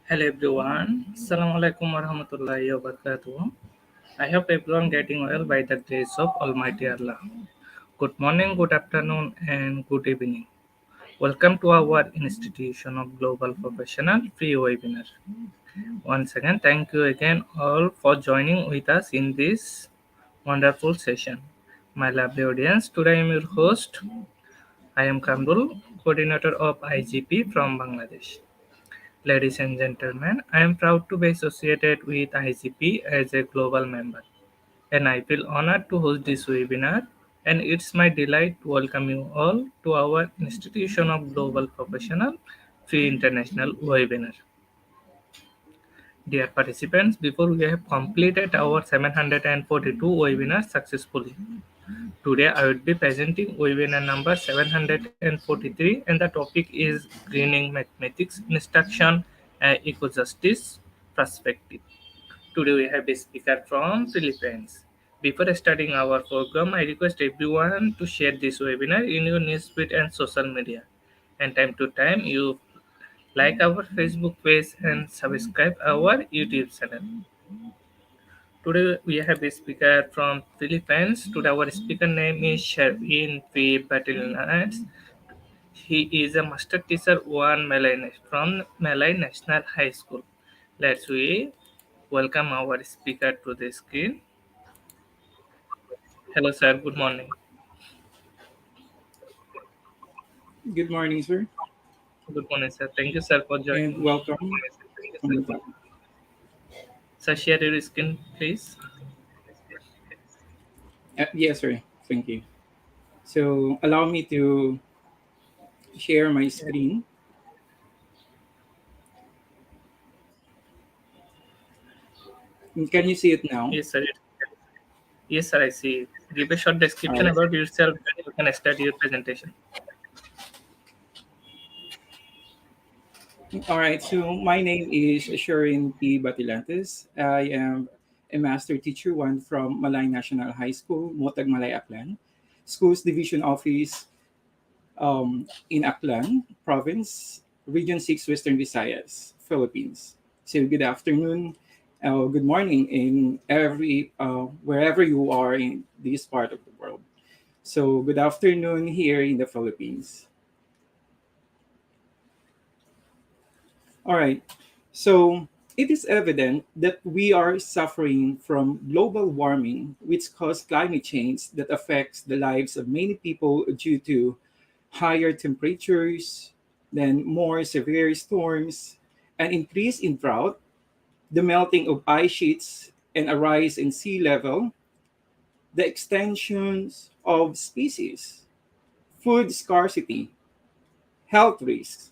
Hello everyone. Assalamualaikum warahmatullahi wabarakatuh. I hope everyone getting well by the grace of Almighty Allah. Good morning, good afternoon, and good evening. Welcome to our Institution of Global Professional free webinar. Once again, thank you again all for joining with us in this wonderful session. My lovely audience, today I am your host. I am Kamrul, coordinator of IGP from Bangladesh. Ladies and gentlemen, I am proud to be associated with IGP as a global member, and I feel honored to host this webinar. And it's my delight to welcome you all to our Institution of Global Professional Free International webinar. Dear participants, before we have completed our 742 webinars successfully, today I will be presenting webinar number 743, and the topic is Greening Mathematics Instruction and Ecojustice Perspective. Today we have a speaker from Philippines. Before starting our program, I request everyone to share this webinar in your newsfeed and social media. And time to time, you like our Facebook page and subscribe our YouTube channel. Today we have a speaker from Philippines. Today our speaker name is Sherwin P. Batilanas. He is a master teacher one Malay from Malay National High School. Let's we welcome our speaker to the screen. Hello sir, good morning. Good morning, sir, Good morning sir. Thank you sir for and joining. welcome. Mhm. Sir, share your screen please. Yes, sir. Thank you. So, allow me to share my screen. Can you see it now? Yes sir. Yes sir, I see. Give a short All description right. about yourself and you can start your presentation. All right. So, my name is Sherin P. Batilantes. I am a master teacher one from Malay National High School, Motag Malay Aklan, Schools Division Office in Aklan Province, Region 6, Western Visayas, Philippines. So good afternoon, good morning in every wherever you are in this part of the world. So good afternoon here in the Philippines. All right. So it is evident that we are suffering from global warming, which causes climate change that affects the lives of many people due to higher temperatures, then more severe storms, an increase in drought, the melting of ice sheets, and a rise in sea level, the extensions of species, food scarcity, health risks,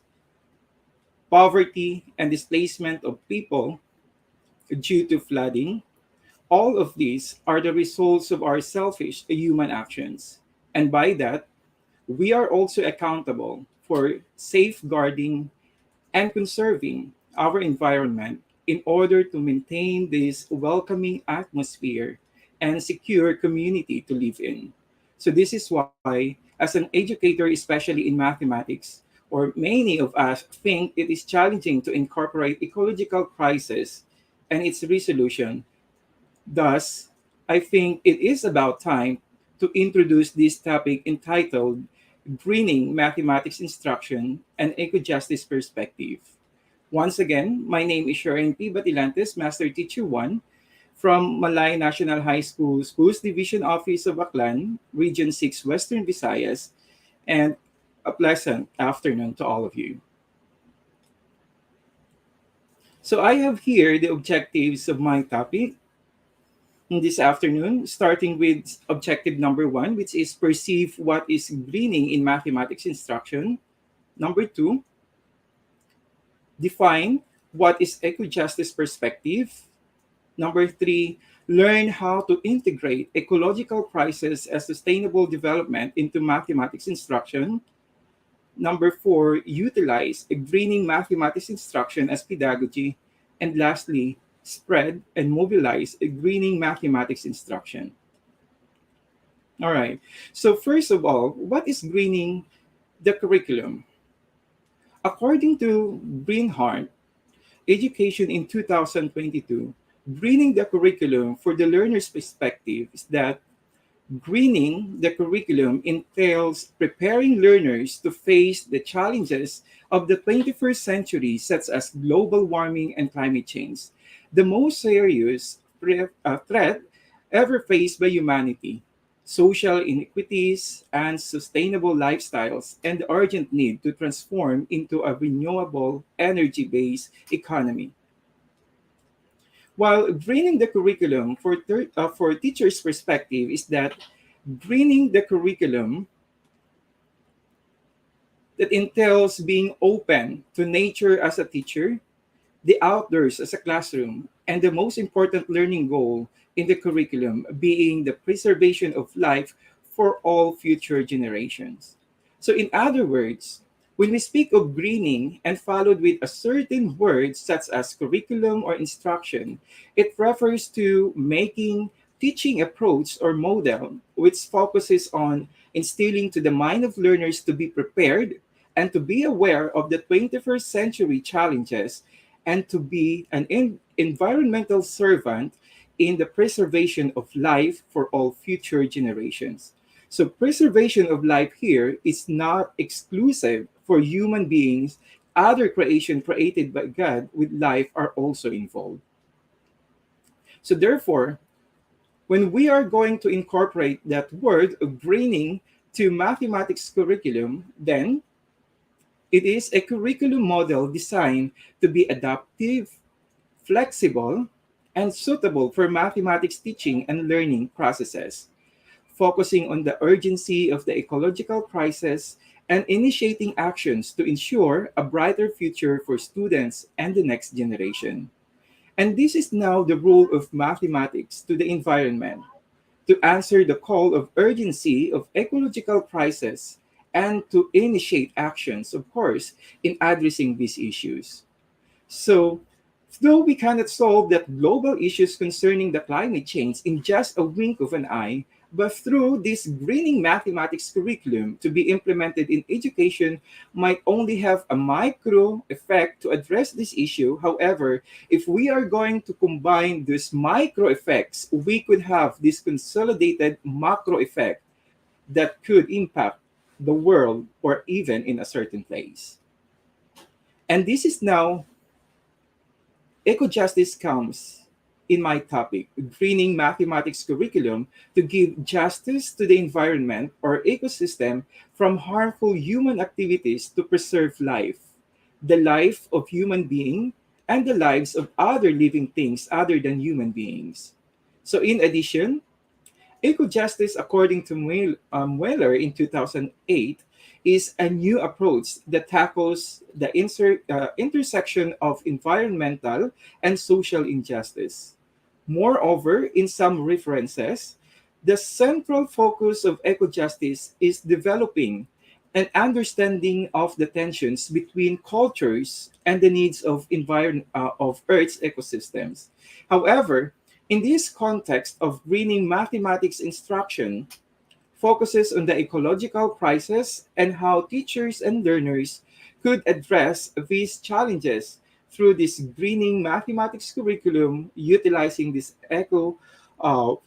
poverty, and displacement of people due to flooding. All of these are the results of our selfish human actions. And by that, we are also accountable for safeguarding and conserving our environment in order to maintain this welcoming atmosphere and secure community to live in. So, this is why, as an educator, especially in mathematics, or many of us think it is challenging to incorporate ecological crisis and its resolution. Thus, I think it is about time to introduce this topic entitled Greening Mathematics Instruction and Eco-Justice Perspective. Once again, my name is Sharon P. Batilantes, Master Teacher 1 from Malay National High School, Schools Division Office of Aklan, Region 6, Western Visayas, and a pleasant afternoon to all of you. So I have here the objectives of my topic this afternoon, starting with objective number one, which is perceive what is greening in mathematics instruction. Number two, define what is eco-justice perspective. Number three, learn how to integrate ecological crisis as sustainable development into mathematics instruction. Number four, utilize a greening mathematics instruction as pedagogy. And lastly, spread and mobilize a greening mathematics instruction. All right. So first of all, what is greening the curriculum? According to Greenhart, education in 2022, greening the curriculum for the learner's perspective is that greening the curriculum entails preparing learners to face the challenges of the 21st century, such as global warming and climate change, the most serious threat ever faced by humanity, social inequities, and sustainable lifestyles, and the urgent need to transform into a renewable energy based economy. While greening the curriculum for teachers' perspective is that greening the curriculum that entails being open to nature as a teacher, the outdoors as a classroom, and the most important learning goal in the curriculum being the preservation of life for all future generations. So, in other words, when we speak of greening and followed with a certain word such as curriculum or instruction, it refers to making teaching approach or model which focuses on instilling to the mind of learners to be prepared and to be aware of the 21st century challenges and to be an environmental servant in the preservation of life for all future generations. So, preservation of life here is not exclusive for human beings. Other creation created by God with life are also involved. So, therefore, when we are going to incorporate that word of greening to mathematics curriculum, then it is a curriculum model designed to be adaptive, flexible, and suitable for mathematics teaching and learning processes, focusing on the urgency of the ecological crisis and initiating actions to ensure a brighter future for students and the next generation. And this is now the role of mathematics to the environment to answer the call of urgency of ecological crisis and to initiate actions, of course, in addressing these issues. So, though we cannot solve that global issues concerning the climate change in just a wink of an eye, but through this greening mathematics curriculum to be implemented in education might only have a micro effect to address this issue. However, if we are going to combine these micro effects, we could have this consolidated macro effect that could impact the world or even in a certain place. And this is now Ecojustice comes in my topic, greening mathematics curriculum to give justice to the environment or ecosystem from harmful human activities to preserve life, the life of human being, and the lives of other living things other than human beings. So in addition, Ecojustice, according to Mueller in 2008, is a new approach that tackles the intersection of environmental and social injustice. Moreover, in some references, the central focus of ecojustice is developing an understanding of the tensions between cultures and the needs of of Earth's ecosystems. However, in this context of greening mathematics instruction, focuses on the ecological crisis and how teachers and learners could address these challenges through this greening mathematics curriculum utilizing this eco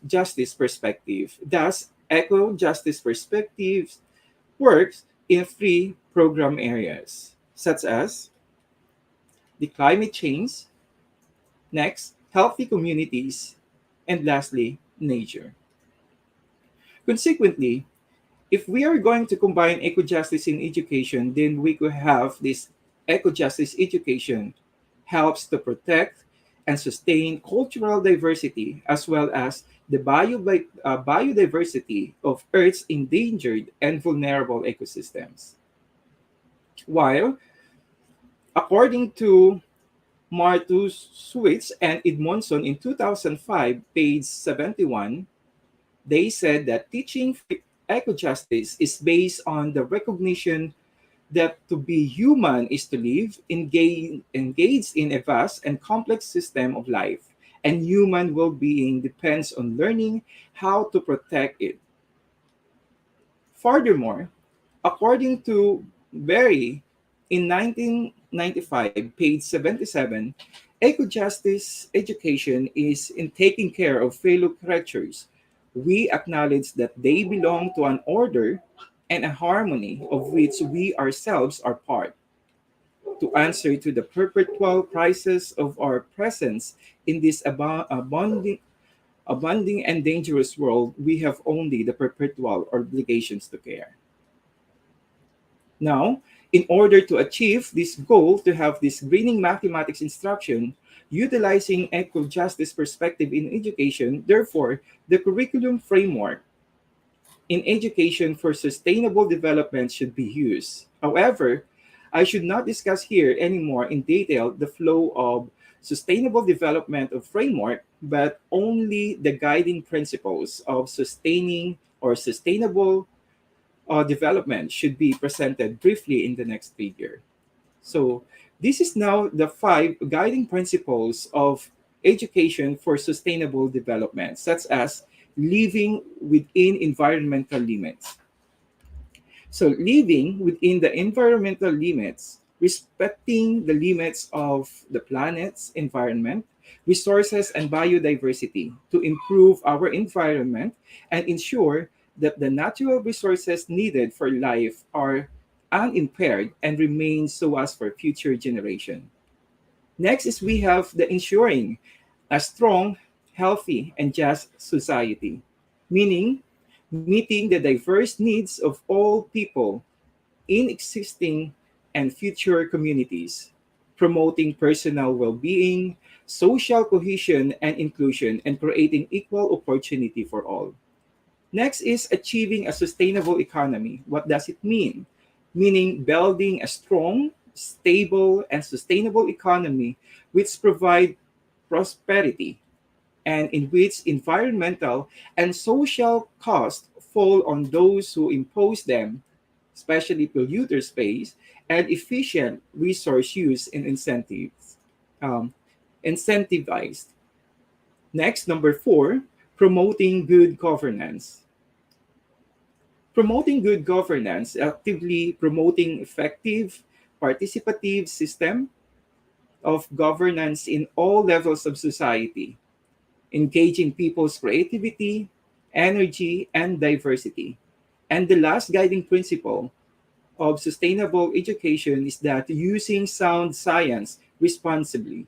justice perspective. Thus, eco justice perspectives works in three program areas, such as the climate change, next, healthy communities, and lastly, nature. Consequently, if we are going to combine eco-justice in education, then we could have this eco-justice education helps to protect and sustain cultural diversity as well as the biodiversity of Earth's endangered and vulnerable ecosystems. While, according to Martus Switz and Edmondson in 2005, page 71, they said that teaching eco-justice is based on the recognition that to be human is to live engaged in a vast and complex system of life, and human well-being depends on learning how to protect it. Furthermore, according to Berry in 95, page 77, eco-justice education is in taking care of fellow creatures. We acknowledge that they belong to an order and a harmony of which we ourselves are part. To answer to the perpetual crisis of our presence in this abounding and dangerous world, we have only the perpetual obligations to care. Now, in order to achieve this goal, to have this greening mathematics instruction, utilizing eco-justice perspective in education, therefore, the curriculum framework in education for sustainable development should be used. However, I should not discuss here anymore in detail the flow of sustainable development of framework, but only the guiding principles of sustaining or sustainable development should be presented briefly in the next figure. So, this is now the five guiding principles of education for sustainable development, such as living within environmental limits. So, living within the environmental limits, respecting the limits of the planet's environment, resources, and biodiversity to improve our environment and ensure that the natural resources needed for life are unimpaired and remain so as for future generation. Next is we have the ensuring a strong, healthy, and just society, meaning meeting the diverse needs of all people in existing and future communities, promoting personal well being, social cohesion and inclusion, and creating equal opportunity for all. Next is achieving a sustainable economy. What does it mean? Meaning building a strong, stable, and sustainable economy which provide prosperity and in which environmental and social costs fall on those who impose them, especially polluters pays, and efficient resource use and um, incentivized. Next, number four, promoting good governance. Promoting good governance, actively promoting effective, participative system of governance in all levels of society, engaging people's creativity, energy, and diversity. And the last guiding principle of sustainable education is that using sound science responsibly,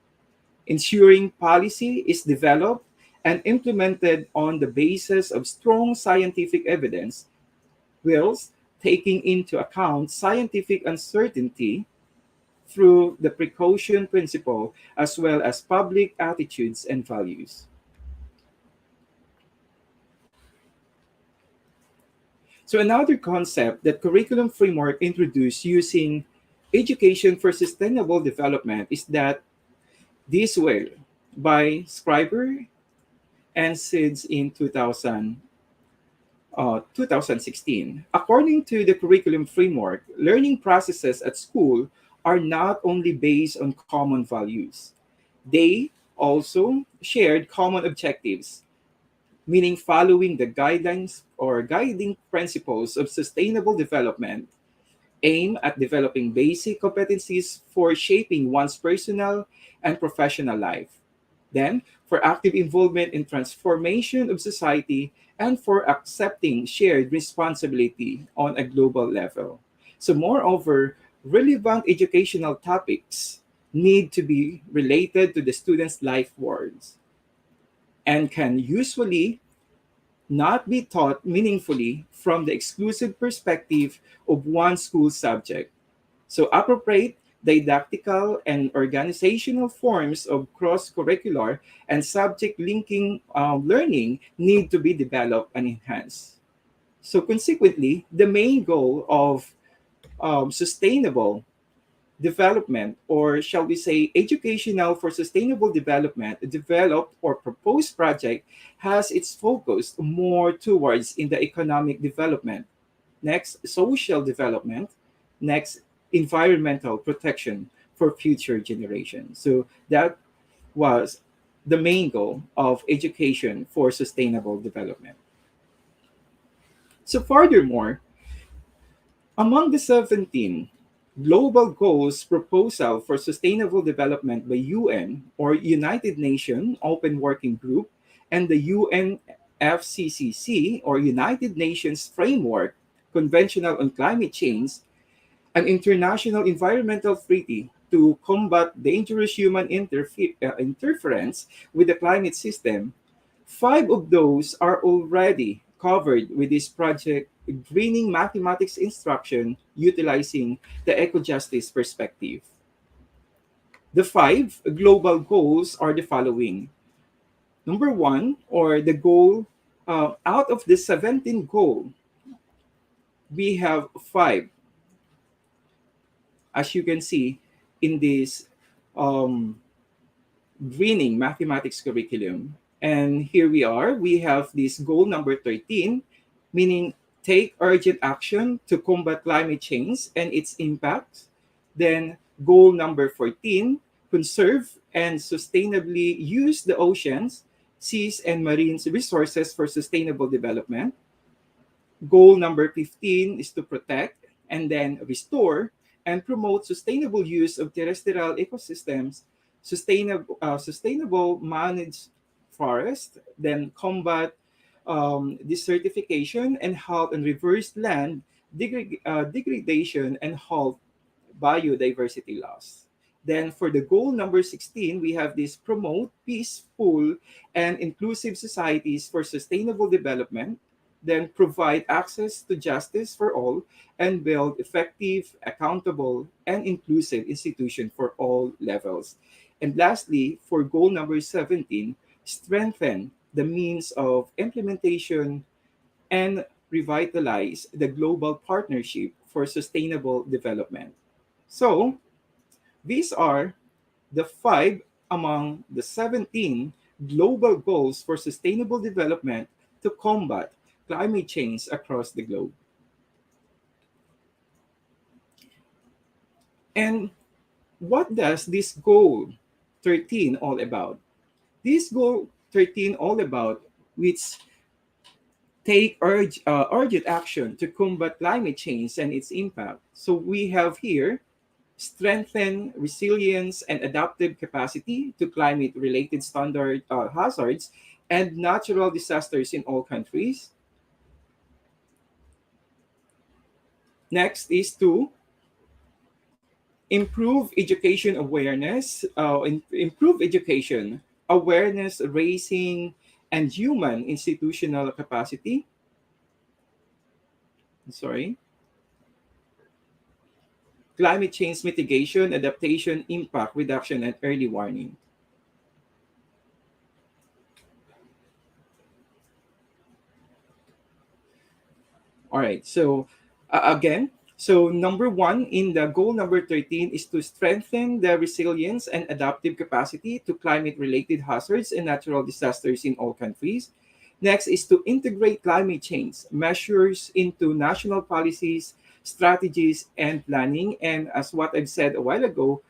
ensuring policy is developed and implemented on the basis of strong scientific evidence, whilst taking into account scientific uncertainty through the precaution principle as well as public attitudes and values. So another concept that curriculum framework introduced using education for sustainable development is that this way by Scriber and SIDS in 2016. According to the curriculum framework, learning processes at school are not only based on common values, they also shared common objectives, meaning following the guidelines or guiding principles of sustainable development aim at developing basic competencies for shaping one's personal and professional life. Then, for active involvement in transformation of society and for accepting shared responsibility on a global level. So, moreover, relevant educational topics need to be related to the student's life worlds and can usually not be taught meaningfully from the exclusive perspective of one school subject. So, appropriate didactical and organizational forms of cross curricular and subject linking learning need to be developed and enhanced. So, consequently, the main goal of sustainable development, or shall we say educational for sustainable development, developed or proposed project has its focus more towards in the economic development, next social development, next environmental protection for future generations. So that was the main goal of education for sustainable development. So furthermore, among the 17 Global Goals Proposal for Sustainable Development by UN or United Nations Open Working Group and the UNFCCC or United Nations Framework Conventional on Climate Change, an international environmental treaty to combat dangerous human interference with the climate system. Five of those are already covered with this project greening mathematics instruction utilizing the ecojustice perspective. The five global goals are the following. Number one, or the goal, out of the 17 goal, we have five, as you can see in this um, greening mathematics curriculum. And here we are. We have this goal number 13, meaning take urgent action to combat climate change and its impacts. Then goal number 14, conserve and sustainably use the oceans, seas, and marine resources for sustainable development. Goal number 15 is to protect and then restore and promote sustainable use of terrestrial ecosystems, sustainable managed forest, then combat desertification and halt and reverse land degradation and halt biodiversity loss. Then for the goal number 16, we have this promote peaceful and inclusive societies for sustainable development, then provide access to justice for all, and build effective, accountable, and inclusive institutions for all levels. And lastly, for goal number 17, strengthen the means of implementation and revitalize the global partnership for sustainable development. So, these are the five among the 17 global goals for sustainable development to combat climate change across the globe. And what does this goal 13 all about? This goal 13 all about, which take urgent action to combat climate change and its impact. So we have here strengthen resilience and adaptive capacity to climate related standard hazards and natural disasters in all countries. Next is to improve education, awareness raising, and human institutional capacity. Sorry. Climate change mitigation, adaptation, impact reduction, and early warning. All right. So again, so number one in the goal number 13 is to strengthen the resilience and adaptive capacity to climate-related hazards and natural disasters in all countries. Next is to integrate climate change measures into national policies, strategies, and planning. And as what I've said a while ago,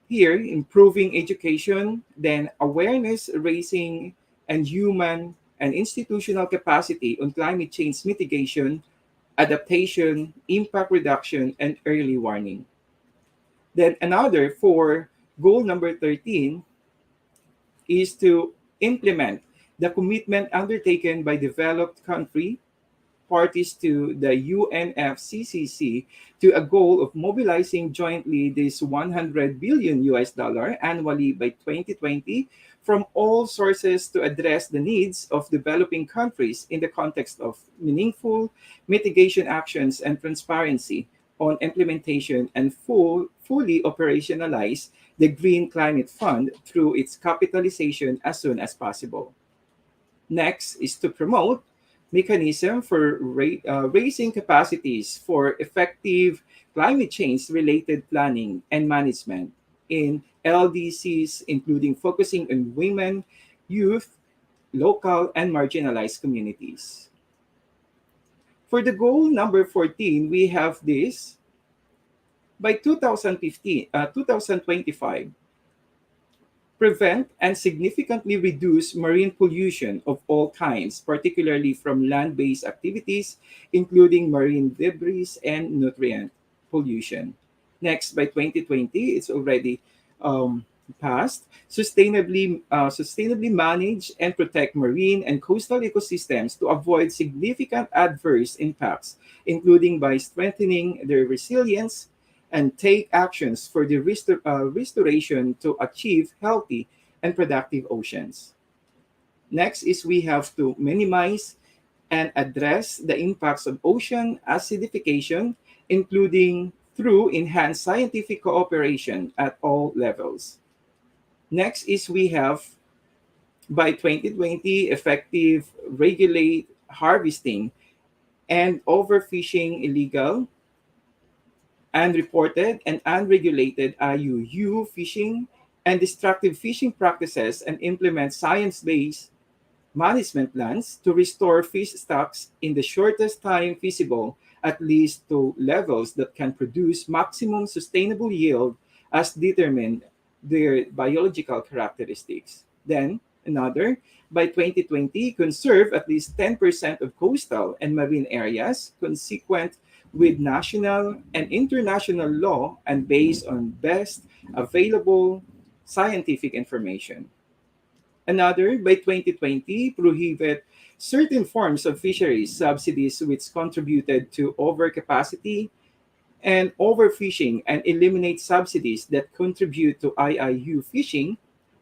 here improving education, then awareness raising, and human and institutional capacity on climate change mitigation, adaptation, impact reduction, and early warning. Then another for goal number 13 is to implement the commitment undertaken by developed country parties to the UNFCCC to a goal of mobilizing jointly this 100 billion US dollar annually by 2020 from all sources to address the needs of developing countries in the context of meaningful mitigation actions and transparency on implementation and fully operationalize the Green Climate Fund through its capitalization as soon as possible. Next is to promote mechanism for raising capacities for effective climate change related planning and management in LDCs, including focusing on women, youth, local, and marginalized communities. For the goal number 14, we have this by 2025, prevent and significantly reduce marine pollution of all kinds, particularly from land based activities, including marine debris and nutrient pollution. Next, by 2020, it's already um, passed. Sustainably manage and protect marine and coastal ecosystems to avoid significant adverse impacts, including by strengthening their resilience and take actions for the restoration to achieve healthy and productive oceans. Next is we have to minimize and address the impacts of ocean acidification, including through enhanced scientific cooperation at all levels. Next is we have by 2020 effective regulate harvesting and overfishing illegal, unreported, and unregulated IUU fishing and destructive fishing practices and implement science based management plans to restore fish stocks in the shortest time feasible, at least to levels that can produce maximum sustainable yield as determined their biological characteristics. Then, another, by 2020, conserve at least 10% of coastal and marine areas consequent with national and international law and based on best available scientific information. Another, by 2020, prohibit certain forms of fisheries subsidies which contributed to overcapacity and overfishing and eliminate subsidies that contribute to IIU fishing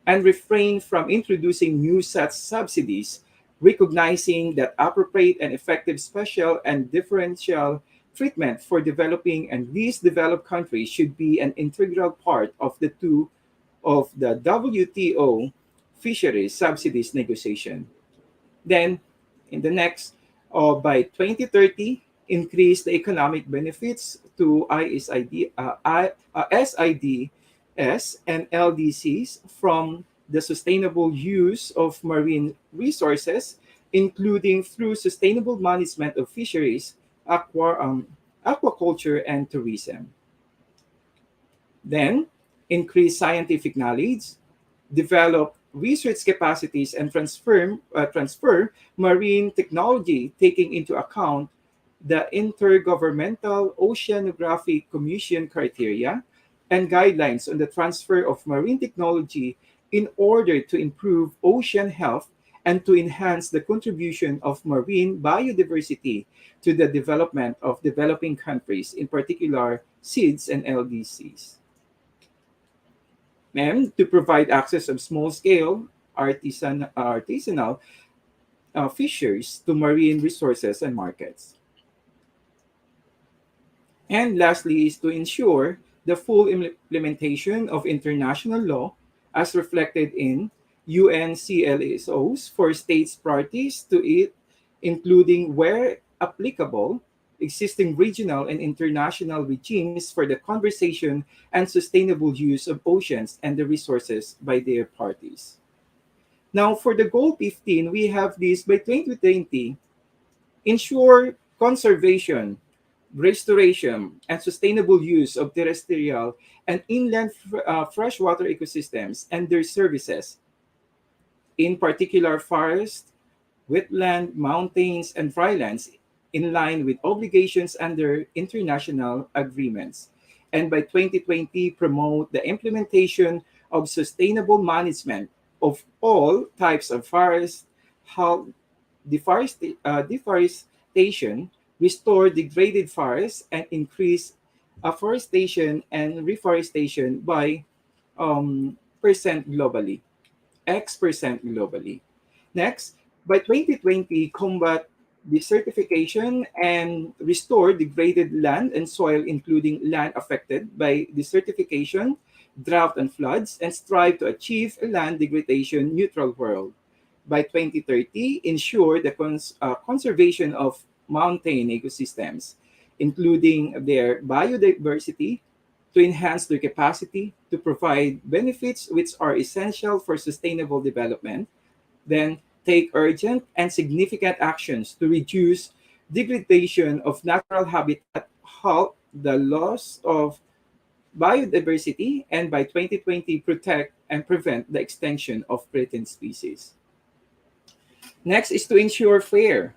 and refrain from introducing new such subsidies, recognizing that appropriate and effective special and differential treatment for developing and least developed countries should be an integral part of the WTO fisheries subsidies negotiation. Then, in the next, by 2030, increase the economic benefits to SIDS and LDCs from the sustainable use of marine resources, including through sustainable management of fisheries, aquaculture, and tourism. Then, increase scientific knowledge, develop research capacities, and transfer marine technology, taking into account the Intergovernmental Oceanographic Commission criteria and guidelines on the transfer of marine technology in order to improve ocean health and to enhance the contribution of marine biodiversity to the development of developing countries, in particular SIDS and LDCs. And to provide access of small-scale artisanal fishers to marine resources and markets. And lastly is to ensure the full implementation of international law as reflected in UNCLSOs for states parties to it, including where applicable, existing regional and international regimes for the conservation and sustainable use of oceans and the resources by their parties. Now, for the goal 15, we have this by 2020 ensure conservation, restoration, and sustainable use of terrestrial and inland freshwater ecosystems and their services, in particular forests, wetland, mountains, and drylands, in line with obligations under international agreements. And by 2020, promote the implementation of sustainable management of all types of forests, halt deforestation, restore degraded forests, and increase afforestation and reforestation by percent globally, X% globally. Next, by 2020, combat desertification and restore degraded land and soil, including land affected by desertification, drought, and floods, and strive to achieve a land degradation neutral world. By 2030, ensure the conservation of mountain ecosystems, including their biodiversity, to enhance their capacity to provide benefits which are essential for sustainable development. Then, take urgent and significant actions to reduce degradation of natural habitat, halt the loss of biodiversity, and by 2020, protect and prevent the extinction of threatened species. Next is to ensure fair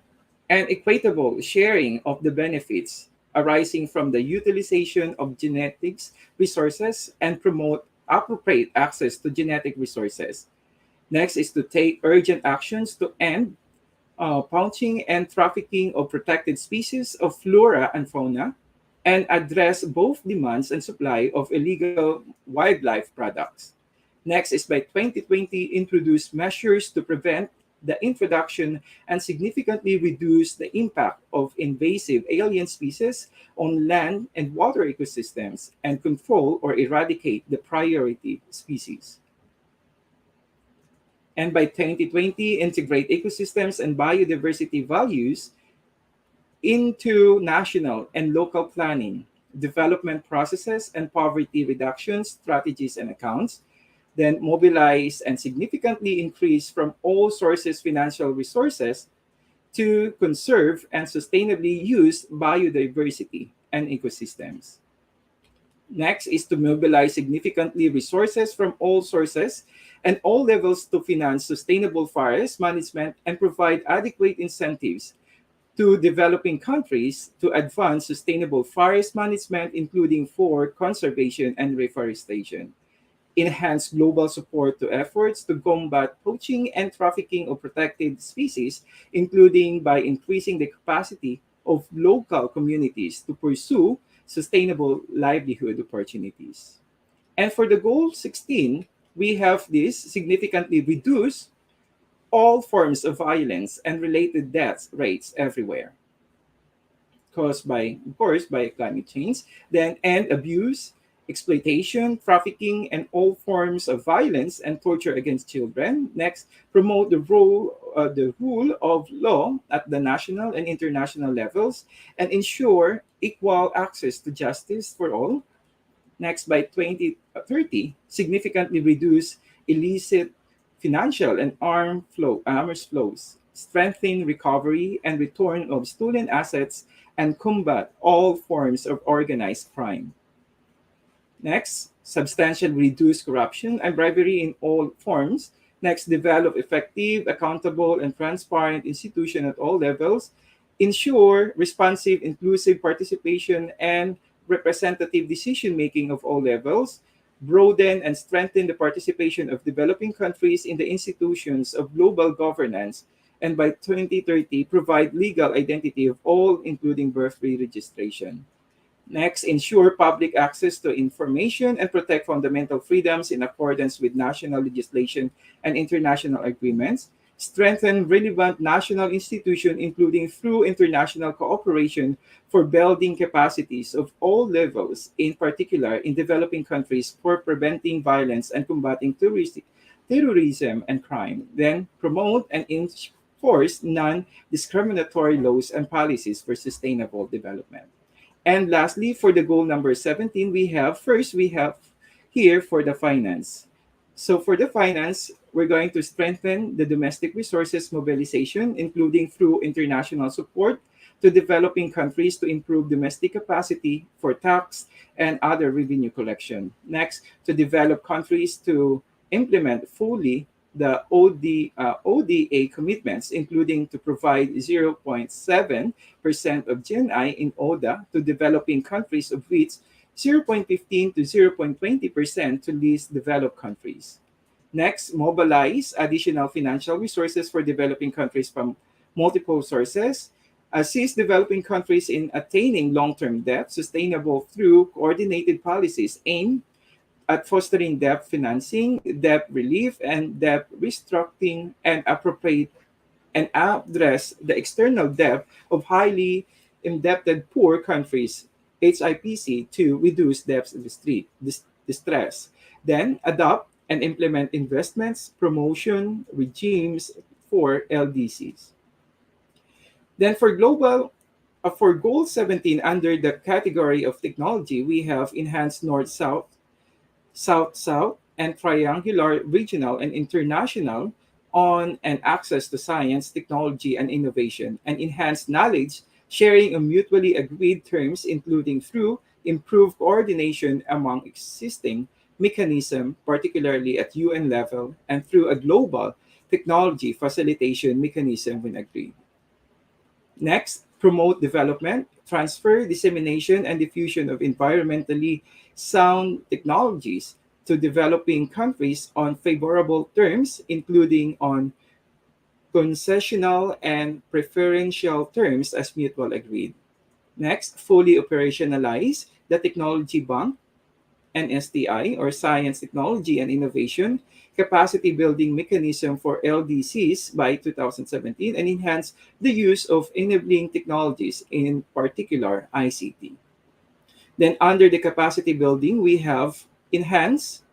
and equitable sharing of the benefits arising from the utilization of genetics resources and promote appropriate access to genetic resources. Next is to take urgent actions to end poaching and trafficking of protected species of flora and fauna, and address both demands and supply of illegal wildlife products. Next is by 2020 introduce measures to prevent the introduction and significantly reduce the impact of invasive alien species on land and water ecosystems and control or eradicate the priority species. And by 2020 integrate ecosystems and biodiversity values into national and local planning, development processes, and poverty reduction strategies and accounts, then mobilize and significantly increase from all sources financial resources to conserve and sustainably use biodiversity and ecosystems. Next is to mobilize significantly resources from all sources and all levels to finance sustainable forest management and provide adequate incentives to developing countries to advance sustainable forest management, including for conservation and reforestation. Enhance global support to efforts to combat poaching and trafficking of protected species, including by increasing the capacity of local communities to pursue sustainable livelihood opportunities. And for the goal 16, we have this significantly reduce all forms of violence and related death rates everywhere caused by, of course, by climate change, then end abuse, exploitation, trafficking, and all forms of violence and torture against children. Next, promote the rule of law at the national and international levels, and ensure equal access to justice for all. Next, by 2030, significantly reduce illicit financial and arms flows, strengthen recovery and return of stolen assets, and combat all forms of organized crime. Next, substantially reduce corruption and bribery in all forms. Next, develop effective, accountable, and transparent institutions at all levels. Ensure responsive, inclusive participation and representative decision making of all levels. Broaden and strengthen the participation of developing countries in the institutions of global governance. And by 2030, provide legal identity of all, including birth registration. Next, ensure public access to information and protect fundamental freedoms in accordance with national legislation and international agreements. Strengthen relevant national institutions, including through international cooperation for building capacities of all levels, in particular in developing countries for preventing violence and combating terrorism and crime. Then, promote and enforce non discriminatory laws and policies for sustainable development. And lastly, for the goal number 17, we have here for the finance. So for the finance, we're going to strengthen the domestic resources mobilization, including through international support to developing countries to improve domestic capacity for tax and other revenue collection. Next, to develop countries to implement fully the ODA commitments, including to provide 0.7% of GNI in ODA to developing countries, of which 0.15 to 0.20% to least developed countries. Next, mobilize additional financial resources for developing countries from multiple sources. Assist developing countries in attaining long-term debt sustainable through coordinated policies aimed at fostering debt financing, debt relief, and debt restructuring, and appropriate and address the external debt of highly indebted poor countries, HIPC, to reduce debt distress. Then adopt and implement investments promotion regimes for LDCs. Then for goal 17 under the category of technology, we have enhanced north-south, south-south, and triangular regional and international on and access to science, technology, and innovation, and enhanced knowledge sharing on mutually agreed terms, including through improved coordination among existing mechanisms, particularly at UN level, and through a global technology facilitation mechanism when agreed. Next, promote development, transfer, dissemination, and diffusion of environmentally sound technologies to developing countries on favorable terms, including on concessional and preferential terms as mutual agreed. Next, fully operationalize the technology bank NSTI, or Science, Technology, and Innovation Capacity Building Mechanism for LDCs by 2017 and enhance the use of enabling technologies, in particular ICT. Then, under the capacity building, we have enhance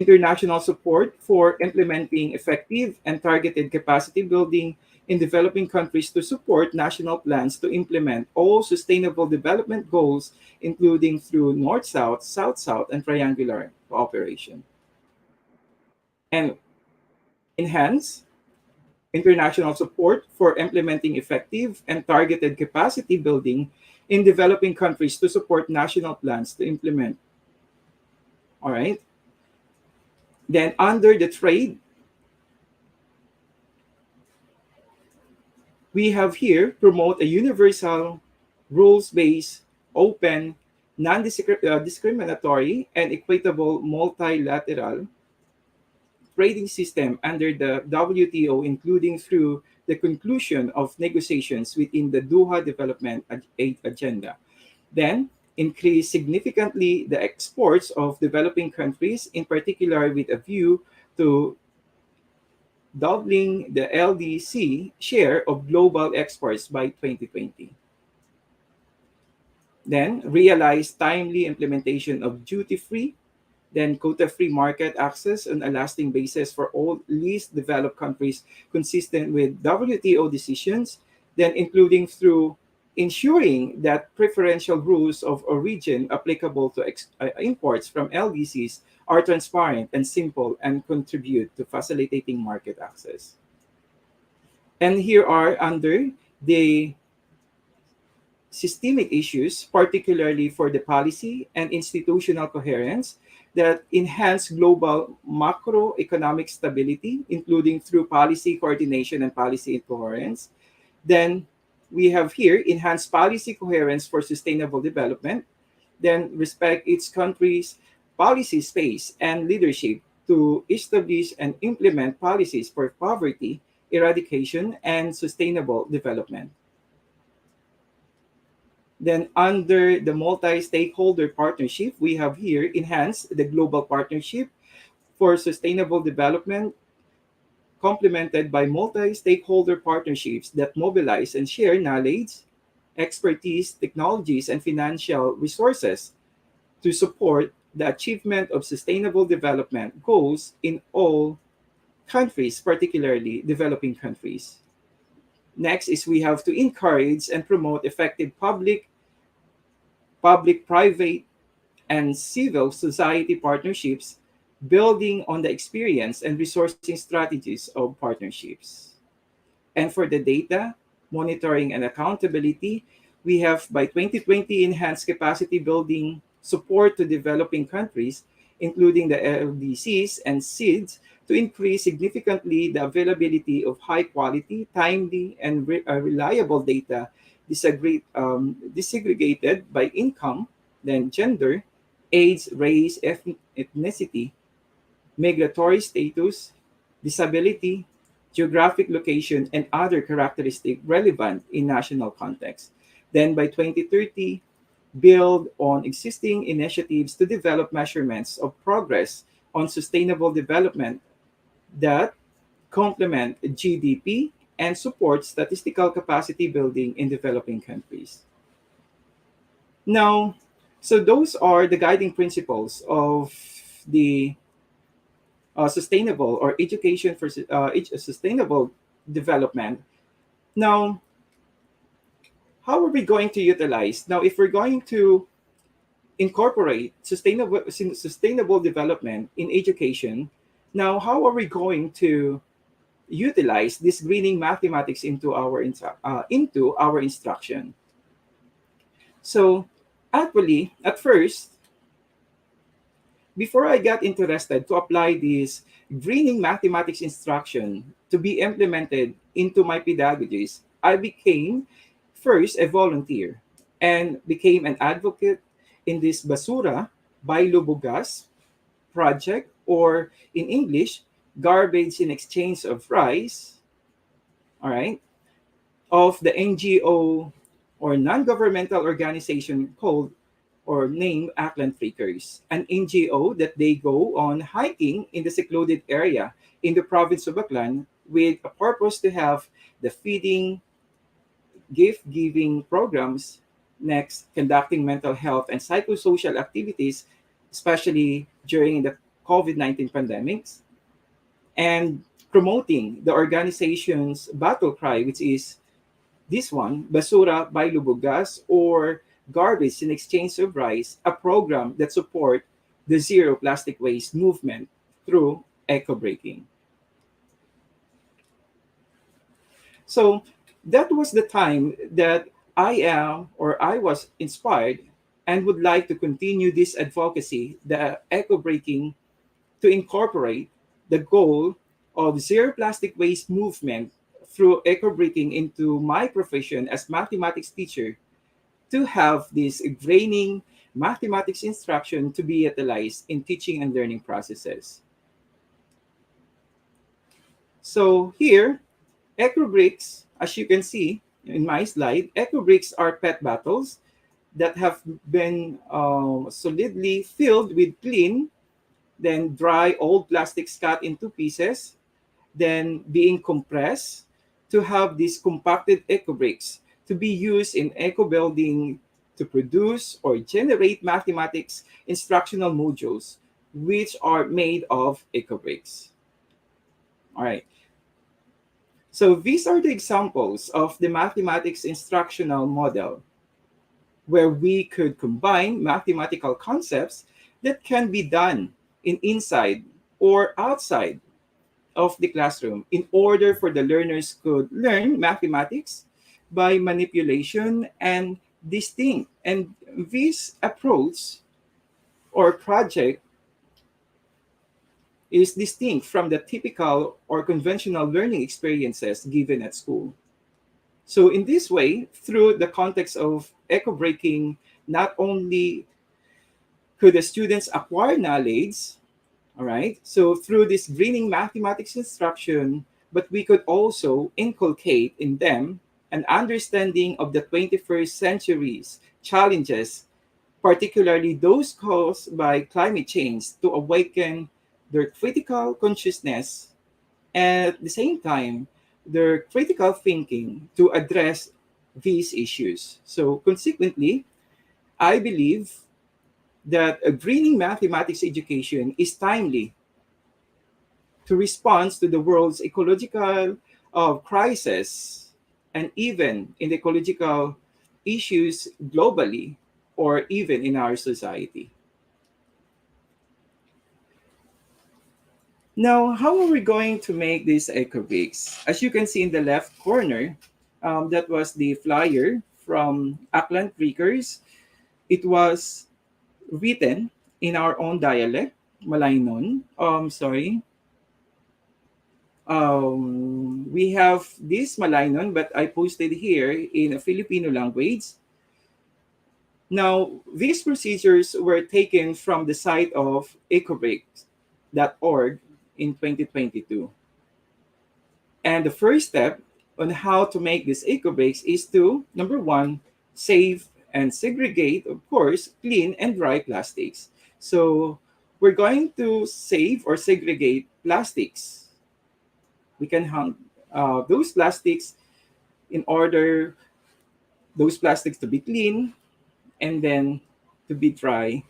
international support for implementing effective and targeted capacity building in developing countries to support national plans to implement all sustainable development goals, including through North South, South South, and triangular cooperation. And enhance international support for implementing effective and targeted capacity building in developing countries to support national plans to implement. All right. Then, under the trade, we have here promote a universal, rules-based, open, non-discriminatory, and equitable multilateral trading system under the WTO, including through the conclusion of negotiations within the Doha Development Agenda. Then, increase significantly the exports of developing countries, in particular with a view to doubling the LDC share of global exports by 2020. Then, realize timely implementation of duty-free, then quota-free market access on a lasting basis for all least developed countries consistent with WTO decisions, then including through ensuring that preferential rules of origin applicable to imports from LDCs are transparent and simple and contribute to facilitating market access. And here are under the systemic issues, particularly for the policy and institutional coherence that enhance global macroeconomic stability, including through policy coordination and policy coherence. Then we have here enhanced policy coherence for sustainable development, then respect its country's policy space and leadership to establish and implement policies for poverty eradication and sustainable development. Then under the multi-stakeholder partnership, we have here enhanced the global partnership for sustainable development, complemented by multi-stakeholder partnerships that mobilize and share knowledge, expertise, technologies, and financial resources to support the achievement of sustainable development goals in all countries, particularly developing countries. Next is we have to encourage and promote effective private, and civil society partnerships, building on the experience and resourcing strategies of partnerships. And for the data, monitoring, and accountability, we have by 2020 enhanced capacity building support to developing countries, including the LDCs and SIDS, to increase significantly the availability of high quality, timely, and reliable data desegregated by income, then gender, age, race, ethnicity, migratory status, disability, geographic location, and other characteristics relevant in national context. Then by 2030, build on existing initiatives to develop measurements of progress on sustainable development that complement GDP and support statistical capacity building in developing countries. Now, so those are the guiding principles of the sustainable or education for sustainable development. Now, how are we going to utilize? Now, if we're going to incorporate sustainable development in education, now how are we going to utilize this greening mathematics into our instruction? So, actually, at first, before I got interested to apply this greening mathematics instruction to be implemented into my pedagogies, I became first a volunteer and became an advocate in this Basura by Lubugas project, or in English, garbage in exchange of rice, all right, of the NGO or non-governmental organization called or named Ackland Freakers, an NGO that they go on hiking in the secluded area in the province of Aklan with a purpose to have the feeding, gift giving programs, next, conducting mental health and psychosocial activities, especially during the COVID 19 pandemics, and promoting the organization's battle cry, which is this one, Basura by Lubugas, or Garbage in Exchange of Rice, a program that support the zero plastic waste movement through eco breaking. So that was the time that I was inspired and would like to continue this advocacy, the eco breaking, to incorporate the goal of zero plastic waste movement through eco breaking into my profession as mathematics teacher, to have this graining mathematics instruction to be utilized in teaching and learning processes. So here, eco bricks, as you can see in my slide, eco bricks are pet bottles that have been solidly filled with clean, then dry old plastics cut into pieces, then being compressed to have these compacted eco bricks to be used in eco building to produce or generate mathematics instructional modules which are made of eco bricks. All right. So these are the examples of the mathematics instructional model where we could combine mathematical concepts that can be done in inside or outside of the classroom in order for the learners could learn mathematics by manipulation and distinct. And this approach or project is distinct from the typical or conventional learning experiences given at school. So in this way, through the context of echo breaking, not only could the students acquire knowledge, all right, so through this greening mathematics instruction, but we could also inculcate in them an understanding of the 21st century's challenges, particularly those caused by climate change, to awaken their critical consciousness and at the same time their critical thinking to address these issues. So consequently, I believe that a greening mathematics education is timely to respond to the world's ecological crisis and even in the ecological issues globally or even in our society. Now, how are we going to make these eco bricks? As you can see in the left corner, that was the flyer from Aklan Creekers. It was written in our own dialect, Malainon. Sorry. We have this Malainon, but I posted here in a Filipino language. Now, these procedures were taken from the site of ecobricks.org in 2022. And the first step on how to make these eco breaks is to, number one, save and segregate, of course, clean and dry plastics. So we're going to save or segregate plastics. We can hang those plastics in order those plastics to be clean and then to be dry,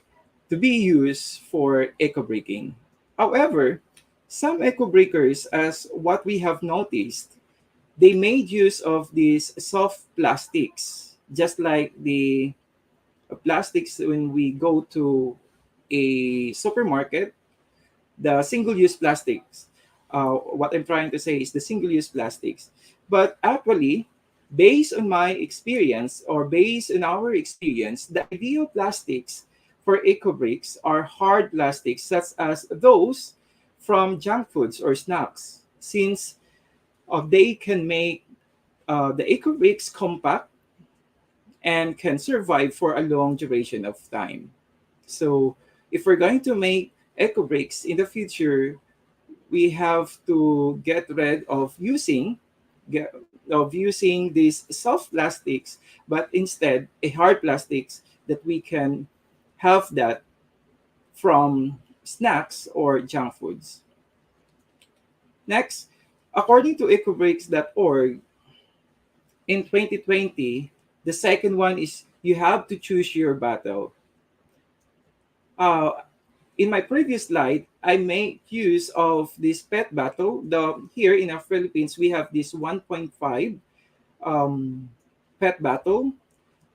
to be used for eco breaking. However, some eco breakers, as what we have noticed, they made use of these soft plastics, just like the plastics when we go to a supermarket, the single-use plastics. What I'm trying to say is the single-use plastics. But actually, based on my experience or based on our experience, the ideal plastics for eco bricks are hard plastics such as those from junk foods or snacks, since they can make the eco bricks compact and can survive for a long duration of time. So if we're going to make eco bricks in the future, we have to get rid of using these soft plastics, but instead a hard plastics that we can have that from snacks or junk foods. Next, according to ecobricks.org, in 2020, the second one is you have to choose your battle. Uh, in my previous slide, I make use of this pet battle. Here in our Philippines, we have this 1.5 pet battle,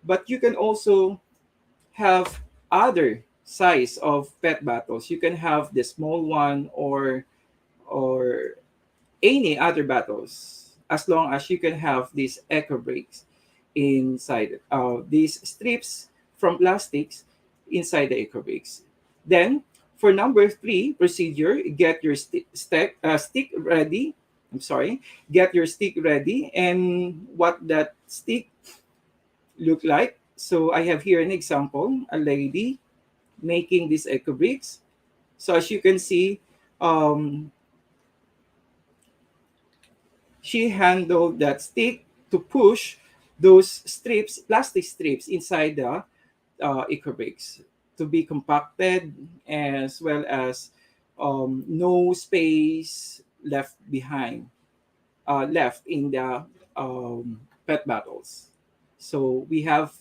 but you can also have other size of pet battles. You can have the small one or any other battles as long as you can have these eco breaks inside these strips from plastics inside the eco breaks. Then for number three procedure, get your stick ready. I'm sorry, get your stick ready and what that stick look like. So I have here an example, a lady making these eco bricks. So as you can see, um, she handled that stick to push those strips, plastic strips, inside the eco bricks to be compacted, as well as no space left behind, left in the pet bottles. So we have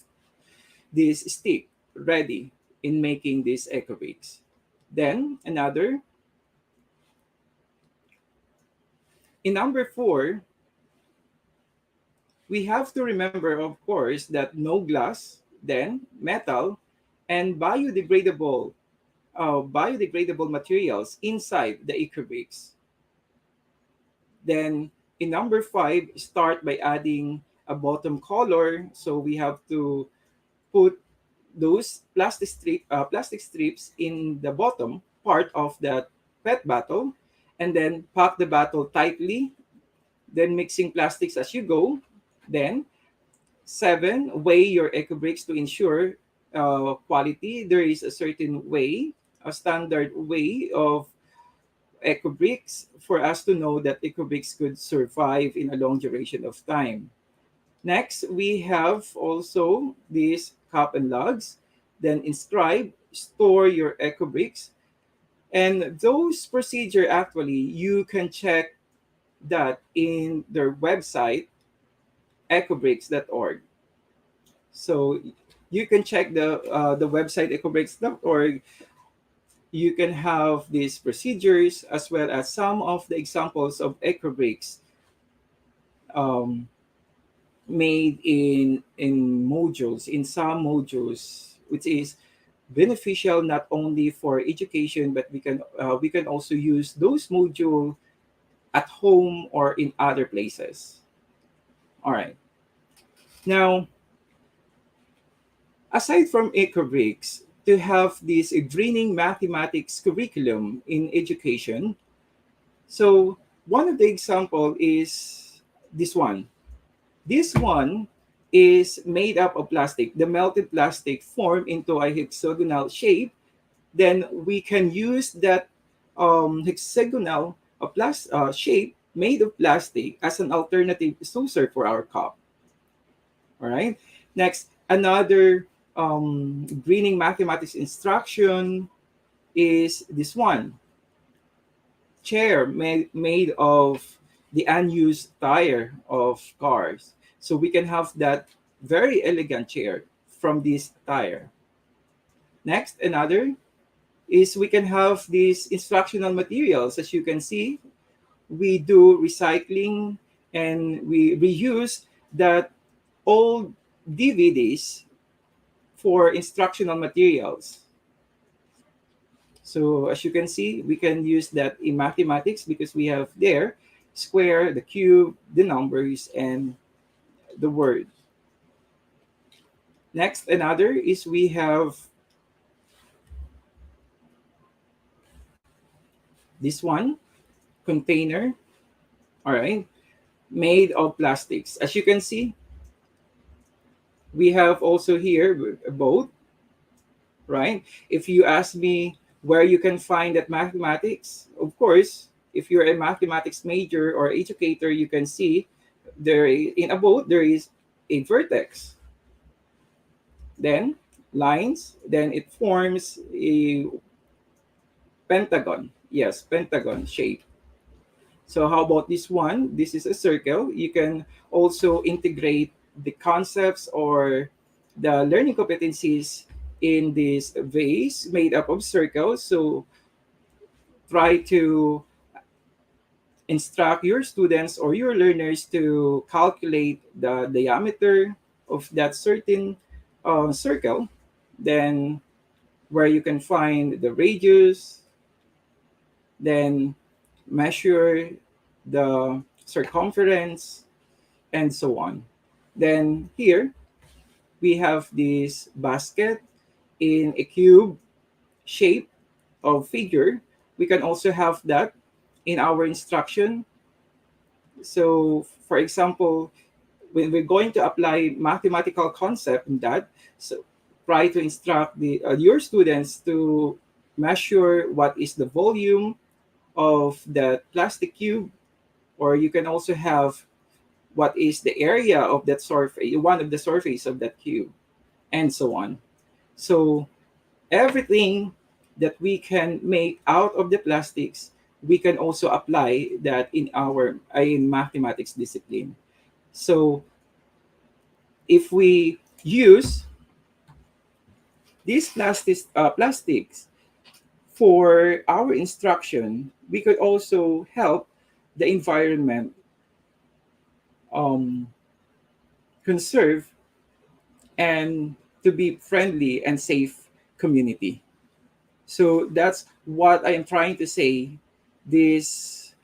this stick ready in making these eco bricks. Then another, in number four, we have to remember, of course, that no glass, then metal, and biodegradable materials inside the ecobricks. Then in number five, start by adding a bottom color. So we have to put those plastic strips in the bottom part of that PET bottle, and then pack the bottle tightly. Then mixing plastics as you go. Then seven, weigh your eco bricks to ensure quality. There is a certain way, a standard way of eco bricks for us to know that eco bricks could survive in a long duration of time. Next, we have also these cup and lugs. Then inscribe, store your eco bricks. And those procedure actually you can check that in their website ecobricks.org. So you can check the website ecobricks.org. You can have these procedures as well as some of the examples of ecobricks um, made in modules, in some modules, which is beneficial not only for education, but we can also use those module at home or in other places. All right. Now, aside from ecobricks, to have this greening mathematics curriculum in education, so one of the example is this one. This one is made up of plastic. The melted plastic formed into a hexagonal shape. Then we can use that hexagonal shape made of plastic as an alternative saucer for our cup. All right. Next, another greening mathematics instruction is this one, chair made of the unused tire of cars. So we can have that very elegant chair from this tire. Next, another is we can have these instructional materials. As you can see, we do recycling and we reuse that old DVDs for instructional materials. So as you can see, we can use that in mathematics because we have there square, the cube, the numbers, and the word. Next, another is we have this one, container, all right, made of plastics. As you can see, We have also here both, right? If you ask me where you can find that mathematics, of course, if you're a mathematics major or educator, you can see in a boat there is a vertex, then lines, then it forms a pentagon. Yes, pentagon shape. So how about this one? This is a circle. You can also integrate the concepts or the learning competencies in this vase made up of circles. So try to instruct your students or your learners to calculate the diameter of that certain circle, then where you can find the radius, then measure the circumference, and so on. Then here we have this basket in a cube shape of figure. We can also have that in our instruction. So, for example, when we're going to apply mathematical concept in that, so try to instruct your students to measure what is the volume of the plastic cube, or you can also have what is the area of that surface, one of the surface of that cube, and so on. So everything that we can make out of the plastics, we can also apply that in our in mathematics discipline. So if we use these plastics for our instruction, we could also help the environment um, conserve and to be friendly and safe community. So that's what I am trying to say. This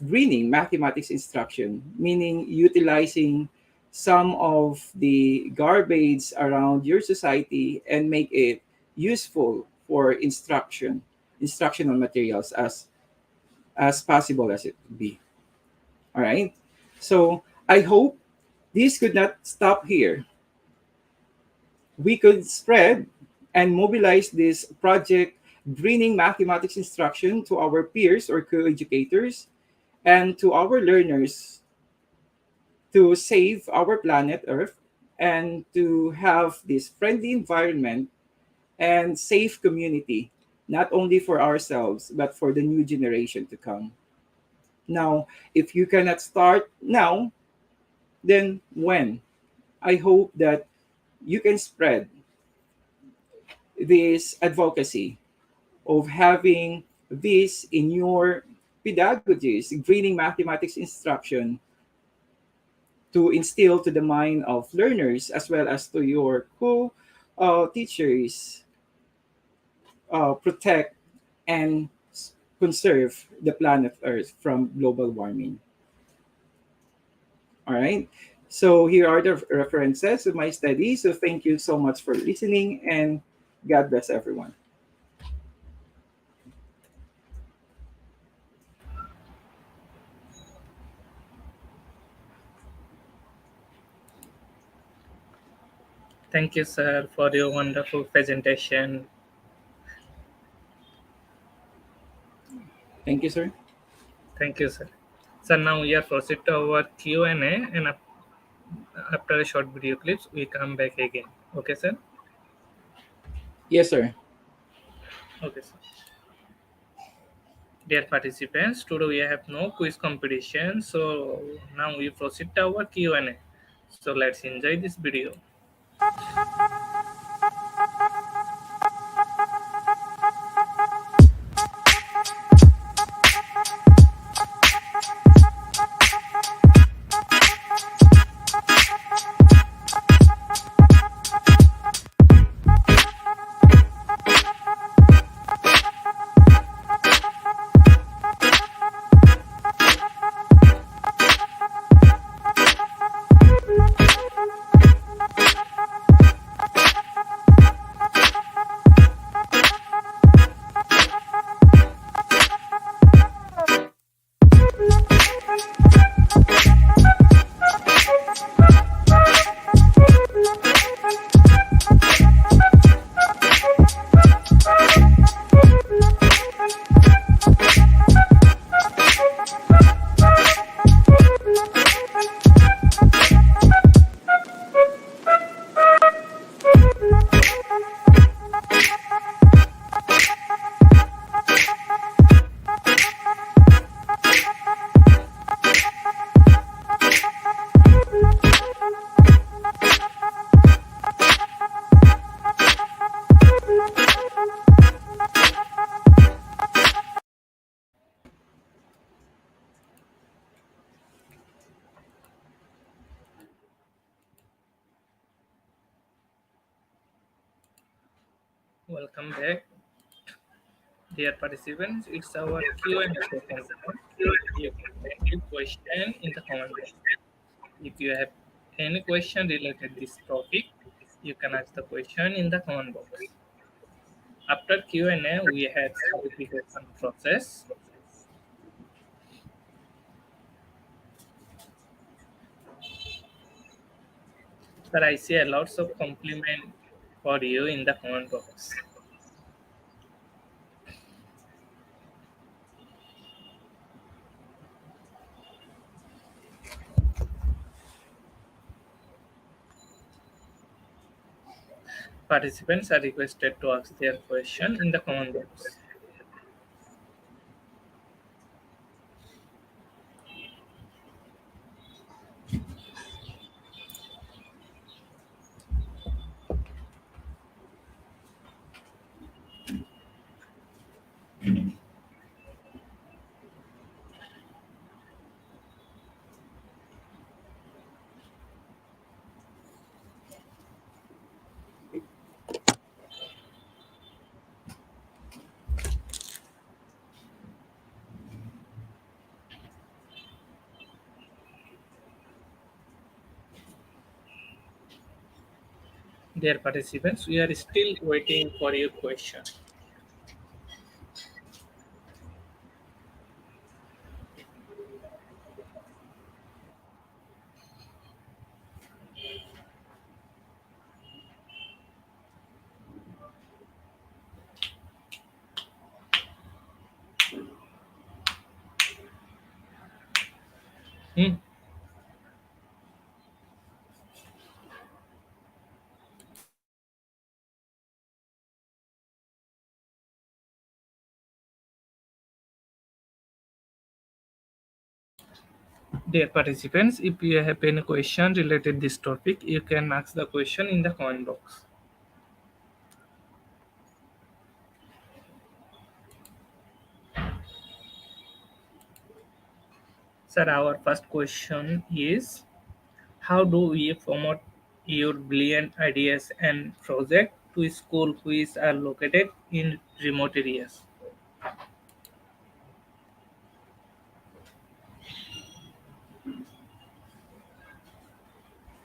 greening mathematics instruction, meaning utilizing some of the garbage around your society and make it useful for instructional materials as possible as it could be. All right. So I hope this could not stop here. We could spread and mobilize this project greening mathematics instruction to our peers or co-educators and to our learners to save our planet Earth and to have this friendly environment and safe community, not only for ourselves, but for the new generation to come. Now, if you cannot start now, then when? I hope that you can spread this advocacy of having this in your pedagogies, greening mathematics instruction to instill to the mind of learners as well as to your co-teachers, protect and conserve the planet Earth from global warming. All right. So here are the references of my study. So thank you so much for listening and God bless everyone. Thank you, sir, for your wonderful presentation. Thank you, sir. Thank you, sir. So now we are proceed to our Q&A, and after a short video clips, we come back again. Okay, sir? Yes, sir. Okay, sir. Dear participants, today we have no quiz competition, so now we proceed to our Q&A. So let's enjoy this video. Welcome back, dear participants. It's our Q&A session now. You can send your question in the comment box. If you have any question related to this topic, you can ask the question in the comment box. After Q&A, we had certification process. Sir, I see a lots of compliment for you in the comment box. Participants are requested to ask their question in the comment box. Dear participants, we are still waiting for your question. Hmm. Dear participants, if you have any question related to this topic, you can ask the question in the comment box. Sir, our first question is, how do we promote your brilliant ideas and project to schools which are located in remote areas?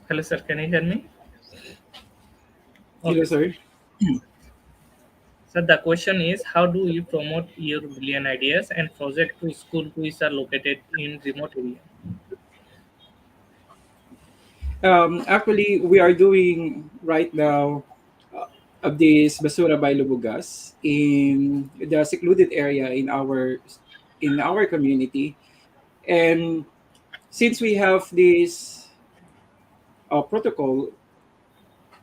Hello, sir. Can you hear me? Hello, Okay, sir. sir. So the question is, how do you promote your brilliant ideas and project to schools which are located in remote area? Actually, we are doing right now of this Basura by Lubugas in the secluded area in our community. And since we have this protocol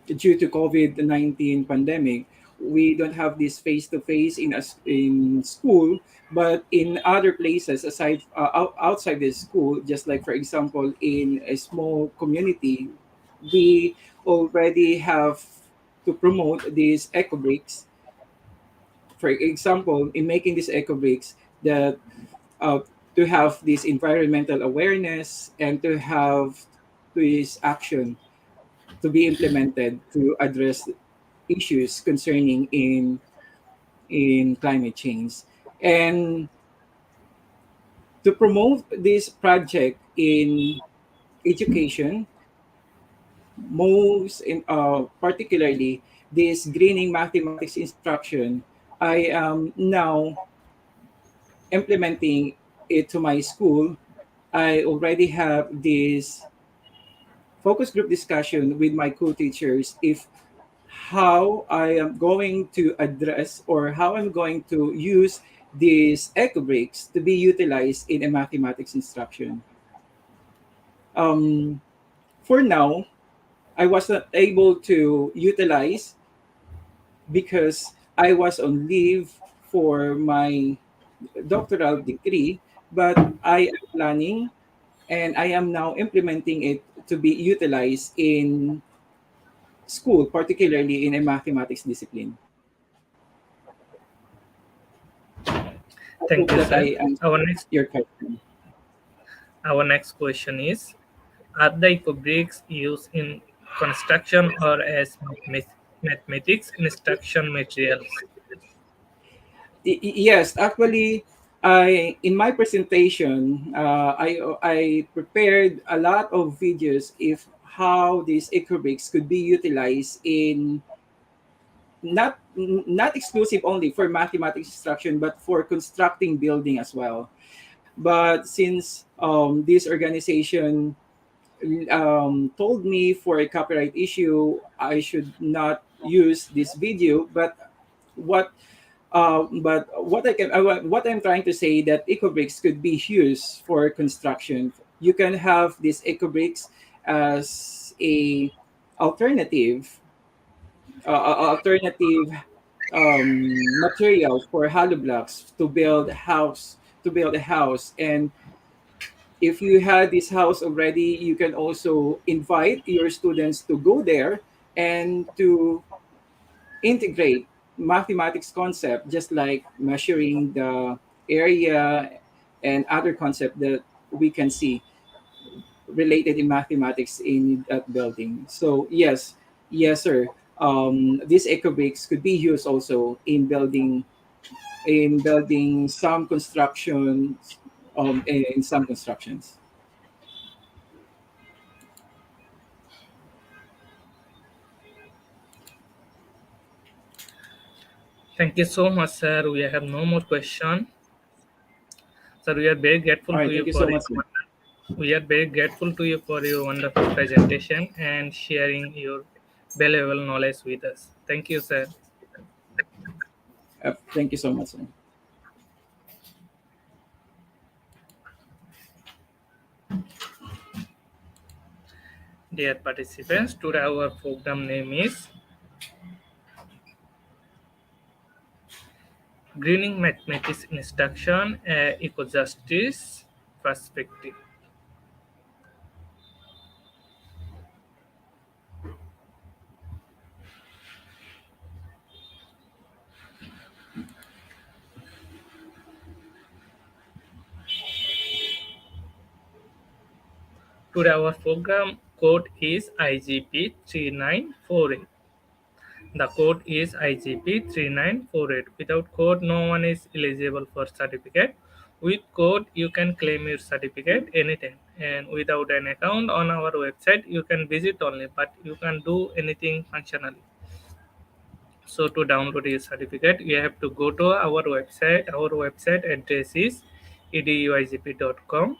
due to COVID-19 pandemic, we don't have this face to face in school, but in other places outside the school, just like for example in a small community, we already have to promote these eco bricks. For example, in making these eco bricks, that uh, to have this environmental awareness and to have this action to be implemented to address issues concerning in climate change. And to promote this project in education, most in particularly this greening mathematics instruction, I am now implementing it to my school. I already have this focus group discussion with my co-teachers if how I am going to address or how I'm going to use these echo breaks to be utilized in a mathematics instruction. Um, for now, I was not able to utilize because I was on leave for my doctoral degree, but I am planning and I am now implementing it to be utilized in school, particularly in a mathematics discipline. I Thank hope you, that sir. I answered Our next your question. our next question is, are the eco bricks used in construction or as myth? mathematics instruction materials. Yes, actually, I in my presentation, I prepared a lot of videos if how these ecobricks could be utilized in not exclusive only for mathematics instruction, but for constructing building as well. But since this organization told me for a copyright issue, I should not use this video. What what I'm trying to say that ecobricks could be used for construction. You can have these ecobricks as a alternative alternative material for hollow blocks to build a house. And if you had this house already, you can also invite your students to go there and to integrate mathematics concept, just like measuring the area and other concept that we can see related in mathematics in that building. So yes, yes, sir. These ecobricks could be used also in building some constructions. In some constructions. Thank you so much, sir. We have no more question. Sir, we are very All grateful to right. you Thank you for so much, sir. we are very grateful to you for your wonderful presentation and sharing your valuable knowledge with us. Thank you, sir. Thank you so much, sir. Dear participants, today our program name is Greening Mathematics Instruction, a Ecojustice Perspective. Today our program code is IGP 3948. The code is IGP 3948. Without code, no one is eligible for certificate. With code, you can claim your certificate anytime. And without an account on our website, you can visit only, but you can do anything functionally. So to download your certificate, you have to go to our website. Our website address is eduigp.com.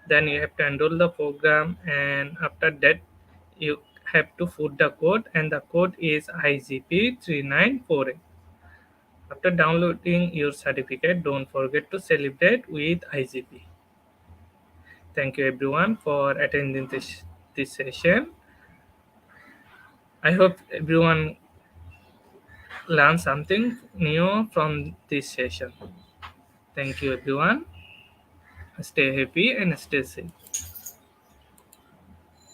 Then you have to enroll the program, and after that, you have to put the code, and the code is IGP 3948. After downloading your certificate, don't forget to celebrate with IGP. Thank you everyone for attending this session. I hope everyone learned something new from this session. Thank you everyone. Stay happy and stay safe.